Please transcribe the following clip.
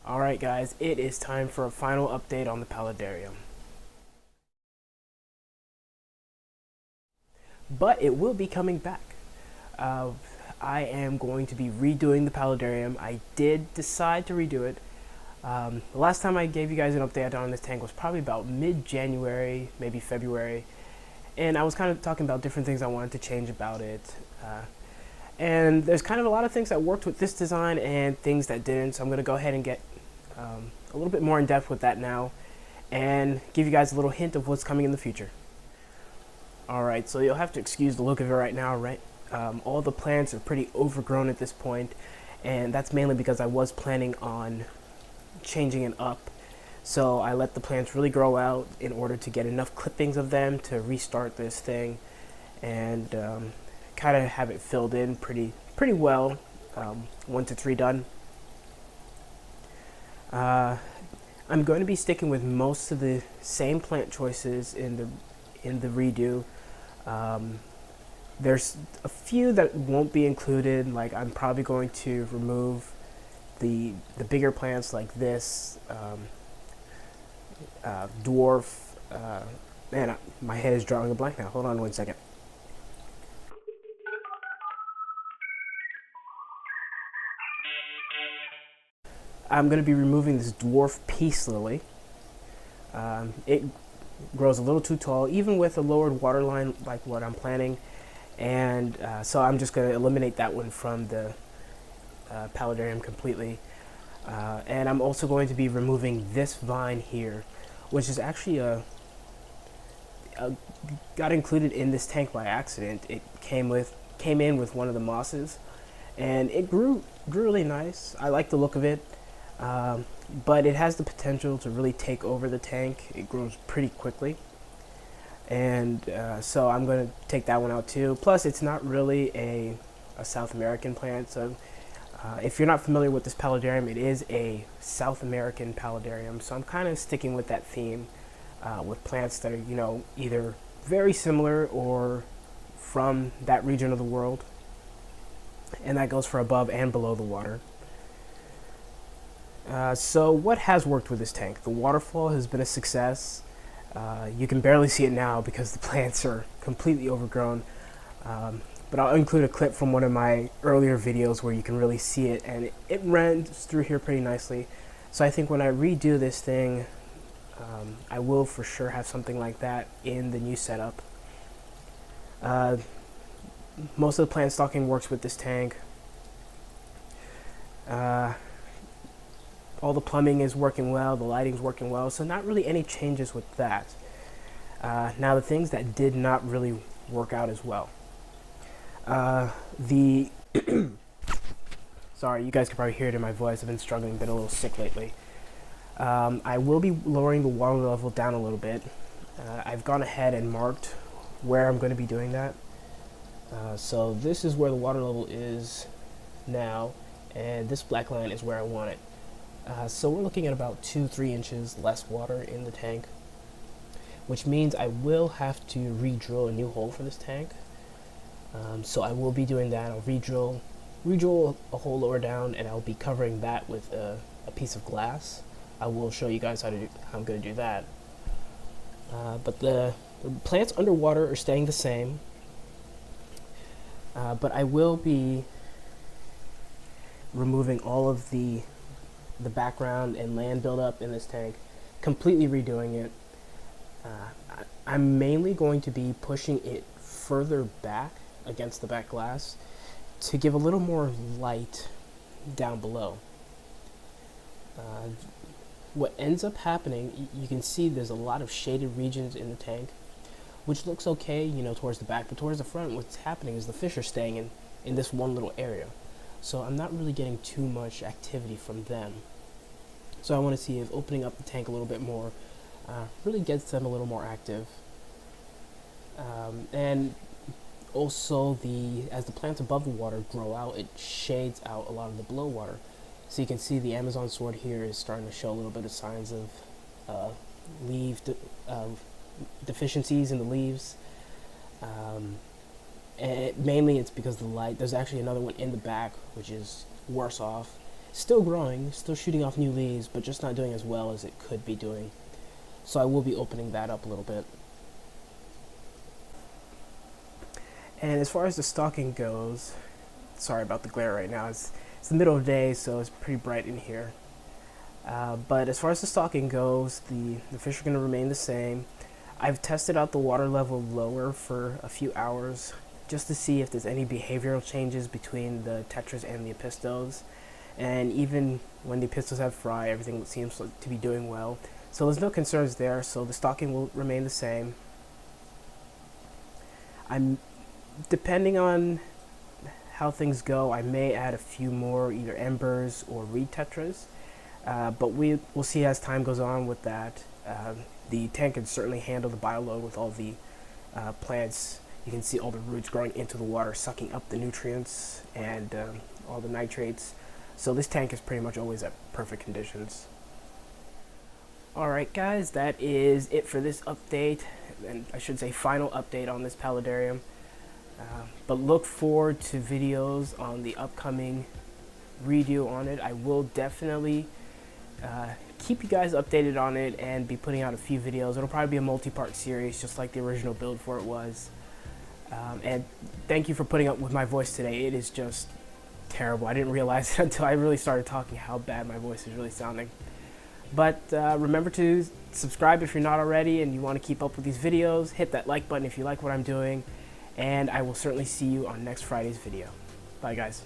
Alright guys, it is time for a final update on the Paludarium. But it will be coming back. I am going to be redoing the Paludarium. I did decide to redo it. The last time I gave you guys an update on this tank was probably about mid-January, maybe February. And I was kind of talking about different things I wanted to change about it. And there's kind of a lot of things that worked with this design and things that didn't. So I'm going to go ahead and get a little bit more in depth with that now and give you guys a little hint of what's coming in the future. Alright, so you'll have to excuse the look of it right now, right? All the plants are pretty overgrown at this point, and that's mainly because I was planning on changing it up. So I let the plants really grow out in order to get enough clippings of them to restart this thing and kind of have it filled in pretty well. 1 to 3 done. I'm going to be sticking with most of the same plant choices in the redo. There's a few that won't be included, like I'm probably going to remove the bigger plants like this dwarf. Man, my head is drawing a blank now. Hold on 1 second. I'm going to be removing this dwarf peace lily. It grows a little too tall, even with a lowered water line like what I'm planning, and so I'm just going to eliminate that one from the Paludarium completely. And I'm also going to be removing this vine here, which is actually got included in this tank by accident. It came in with one of the mosses, and it grew really nice. I like the look of it. But it has the potential to really take over the tank. It grows pretty quickly, and so I'm going to take that one out too. Plus, it's not really a South American plant, so if you're not familiar with this Paludarium, it is a South American Paludarium, so I'm kind of sticking with that theme with plants that are, you know, either very similar or from that region of the world, and that goes for above and below the water. So what has worked with this tank? The waterfall has been a success. You can barely see it now because the plants are completely overgrown. But I'll include a clip from one of my earlier videos where you can really see it, and it runs through here pretty nicely. So I think when I redo this thing, I will for sure have something like that in the new setup. Most of the plant stocking works with this tank. All the plumbing is working well, the lighting's working well, so not really any changes with that. Now the things that did not really work out as well. Sorry, you guys can probably hear it in my voice. I've been struggling, been a little sick lately. I will be lowering the water level down a little bit. I've gone ahead and marked where I'm going to be doing that. So this is where the water level is now, and this black line is where I want it. So we're looking at about 2-3 inches less water in the tank, which means I will have to re-drill a new hole for this tank. So I will be doing that. I'll re-drill a hole lower down, and I'll be covering that with a piece of glass. I will show you guys how I'm going to do that. But the plants underwater are staying the same, but I will be removing all of the background and land buildup in this tank, completely redoing it. I'm mainly going to be pushing it further back against the back glass to give a little more light down below. What ends up happening, you can see there's a lot of shaded regions in the tank, which looks okay, you know, towards the back, but towards the front, what's happening is the fish are staying in this one little area. So I'm not really getting too much activity from them. So I want to see if opening up the tank a little bit more really gets them a little more active. And also, as the plants above the water grow out, it shades out a lot of the below water. So you can see the Amazon sword here is starting to show a little bit of signs of deficiencies in the leaves. And mainly it's because of the light. There's actually another one in the back which is worse off, still growing, still shooting off new leaves, but just not doing as well as it could be doing. So I will be opening that up a little bit. And as far as the stalking goes, sorry about the glare right now, it's the middle of the day, so it's pretty bright in here. But as far as the stalking goes, the fish are going to remain the same. I've tested out the water level lower for a few hours just to see if there's any behavioral changes between the tetras and the epistos. And even when the epistos have fry, everything seems to be doing well. So there's no concerns there, so the stalking will remain the same. Depending on how things go, I may add a few more either embers or reed tetras. But we'll see as time goes on with that. The tank can certainly handle the bioload with all the plants. You can see all the roots growing into the water, sucking up the nutrients and all the nitrates. So this tank is pretty much always at perfect conditions. Alright guys, that is it for this update, and I should say final update on this Paludarium. But look forward to videos on the upcoming redo on it. I will definitely keep you guys updated on it and be putting out a few videos. It'll probably be a multi-part series just like the original build for it was. And thank you for putting up with my voice today. It is just terrible. I didn't realize it until I really started talking how bad my voice is really sounding. But remember to subscribe if you're not already and you want to keep up with these videos. Hit that like button if you like what I'm doing. And I will certainly see you on next Friday's video. Bye guys.